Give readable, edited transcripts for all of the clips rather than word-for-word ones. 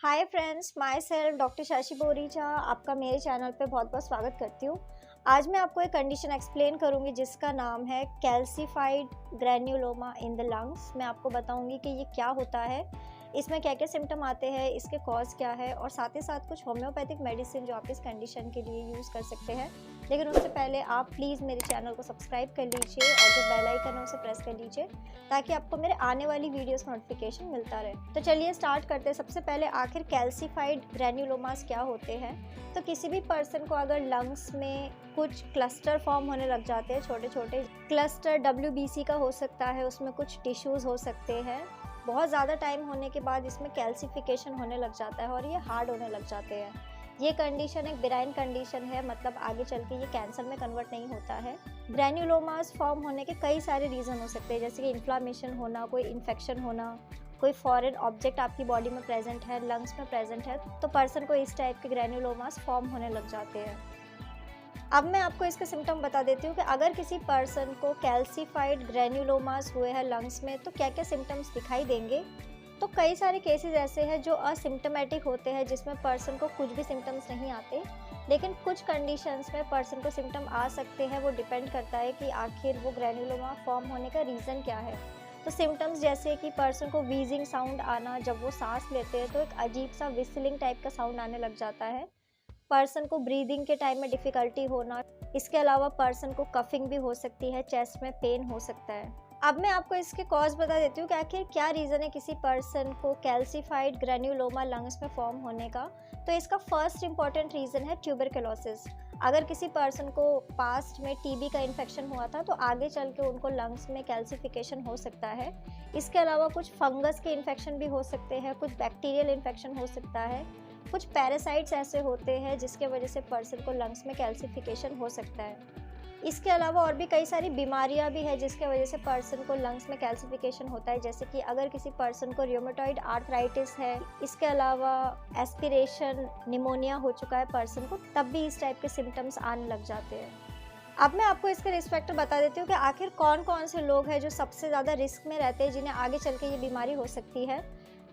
Hi friends, my self doctor Shashi Boricha आपका मेरे channel पे बहुत बहुत स्वागत करती हूँ। आज मैं आपको एक कंडीशन एक्सप्लेन करूँगी जिसका नाम है calcified granuloma in the lungs. मैं आपको बताऊँगी कि ये क्या होता है, इसमें क्या क्या सिम्टम आते हैं, इसके कॉज क्या है और साथ ही साथ कुछ होम्योपैथिक मेडिसिन जो आप इस कंडीशन के लिए यूज़ कर सकते हैं। लेकिन उससे पहले आप प्लीज़ मेरे चैनल को सब्सक्राइब कर लीजिए और जो बेल आइकन है उसे प्रेस कर लीजिए ताकि आपको मेरे आने वाली वीडियोस नोटिफिकेशन मिलता रहे। तो चलिए स्टार्ट करते हैं। सबसे पहले आखिर कैल्सिफाइड ग्रैन्युलोमास क्या होते हैं। तो किसी भी पर्सन को अगर लंग्स में कुछ क्लस्टर फॉर्म होने लग जाते हैं, छोटे छोटे क्लस्टर WBC का हो सकता है, उसमें कुछ टिश्यूज़ हो सकते हैं। बहुत ज़्यादा टाइम होने के बाद इसमें कैल्सिफिकेशन होने लग जाता है और ये हार्ड होने लग जाते हैं। ये कंडीशन एक बिराइन कंडीशन है, मतलब आगे चल के ये कैंसर में कन्वर्ट नहीं होता है। ग्रैन्युलोमास फॉर्म होने के कई सारे रीज़न हो सकते हैं, जैसे कि इन्फ्लामेशन होना, कोई इन्फेक्शन होना, कोई फॉरेन ऑब्जेक्ट आपकी बॉडी में प्रेजेंट है, लंग्स में प्रेजेंट है, तो पर्सन को इस टाइप के ग्रैन्युलोमास फॉर्म होने लग जाते हैं। अब मैं आपको इसके सिम्टम बता देती हूँ कि अगर किसी पर्सन को कैल्सिफाइड ग्रैन्युलोमास हुए हैं लंग्स में तो क्या क्या सिम्टम्स दिखाई देंगे। तो कई सारे केसेस ऐसे हैं जो असिम्टोमेटिक होते हैं, जिसमें पर्सन को कुछ भी सिम्टम्स नहीं आते, लेकिन कुछ कंडीशंस में पर्सन को सिम्टम आ सकते हैं। वो डिपेंड करता है कि आखिर वो ग्रैन्युलोमा फॉर्म होने का रीज़न क्या है। तो सिम्टम्स जैसे कि पर्सन को वीजिंग साउंड आना, जब वो सांस लेते हैं तो एक अजीब सा विस्लिंग टाइप का साउंड आने लग जाता है। पर्सन को ब्रीदिंग के टाइम में डिफ़िकल्टी होना। इसके अलावा पर्सन को कफिंग भी हो सकती है, चेस्ट में पेन हो सकता है। अब मैं आपको इसके कॉज बता देती हूँ कि आखिर क्या रीज़न है किसी पर्सन को कैल्सिफाइड ग्रैन्युलोमा लंग्स में फॉर्म होने का। तो इसका फर्स्ट इंपॉर्टेंट रीज़न है ट्यूबरकुलोसिस। अगर किसी पर्सन को पास्ट में TB का इन्फेक्शन हुआ था तो आगे चल के उनको लंग्स में कैल्सिफिकेशन हो सकता है। इसके अलावा कुछ फंगस के इन्फेक्शन भी हो सकते हैं, कुछ बैक्टीरियल इन्फेक्शन हो सकता है, कुछ पैरासाइट्स ऐसे होते हैं जिसके वजह से पर्सन को लंग्स में कैल्सिफिकेशन हो सकता है। इसके अलावा और भी कई सारी बीमारियां भी है जिसके वजह से पर्सन को लंग्स में कैल्सिफिकेशन होता है, जैसे कि अगर किसी पर्सन को रियोमेटॉइड आर्थराइटिस है, इसके अलावा एस्पिरेशन निमोनिया हो चुका है पर्सन को, तब भी इस टाइप के सिम्टम्स आने लग जाते हैं। अब मैं आपको इसके रिस्पेक्ट बता देती हूँ कि आखिर कौन कौन से लोग हैं जो सबसे ज़्यादा रिस्क में रहते हैं, जिन्हें आगे चल के ये बीमारी हो सकती है।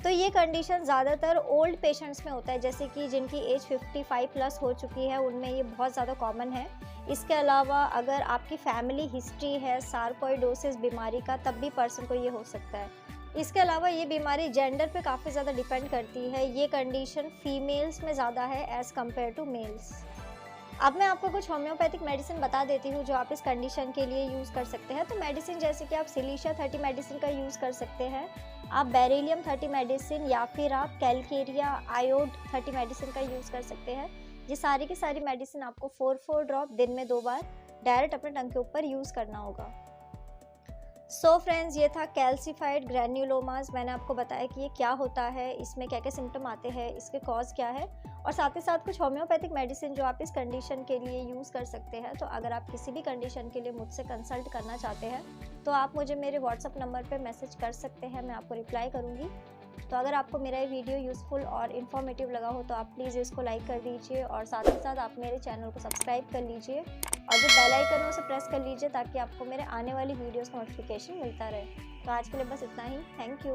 तो ये कंडीशन ज़्यादातर ओल्ड पेशेंट्स में होता है, जैसे कि जिनकी एज 55 प्लस हो चुकी है, उनमें ये बहुत ज़्यादा कॉमन है। इसके अलावा अगर आपकी फैमिली हिस्ट्री है सार्कोइडोसिस बीमारी का, तब भी पर्सन को ये हो सकता है। इसके अलावा ये बीमारी जेंडर पे काफ़ी ज़्यादा डिपेंड करती है। ये कंडीशन फीमेल्स में ज़्यादा है एज़ कम्पेयर टू मेल्स। अब मैं आपको कुछ होम्योपैथिक मेडिसिन बता देती हूँ जो आप इस कंडीशन के लिए यूज़ कर सकते हैं। तो मेडिसिन जैसे कि आप सिलिशिया 30 मेडिसिन का यूज़ कर सकते हैं, आप बेरिलियम 30 मेडिसिन, या फिर आप कैलकेरिया आयोड 30 मेडिसिन का यूज़ कर सकते हैं। ये सारी की सारी मेडिसिन आपको 4 ड्रॉप दिन में 2 बार डायरेक्ट अपने टंग के ऊपर यूज़ करना होगा। सो फ्रेंड्स, ये था कैल्सिफाइड ग्रैन्युलोमास। मैंने आपको बताया कि ये क्या होता है, इसमें क्या क्या सिम्टम आते हैं, इसके कॉज क्या है, और साथ ही साथ कुछ होम्योपैथिक मेडिसिन जो आप इस कंडीशन के लिए यूज़ कर सकते हैं। तो अगर आप किसी भी कंडीशन के लिए मुझसे कंसल्ट करना चाहते हैं तो आप मुझे मेरे व्हाट्सअप नंबर पे मैसेज कर सकते हैं, मैं आपको रिप्लाई करूँगी। तो अगर आपको मेरा ये वीडियो यूज़फुल और इन्फॉर्मेटिव लगा हो तो आप प्लीज़ इसको लाइक कर दीजिए और साथ ही साथ आप मेरे चैनल को सब्सक्राइब कर लीजिए और जो बेल आइकन है उसे प्रेस कर लीजिए ताकि आपको मेरे आने वाली वीडियोस का नोटिफिकेशन मिलता रहे। तो आज के लिए बस इतना ही। Thank you.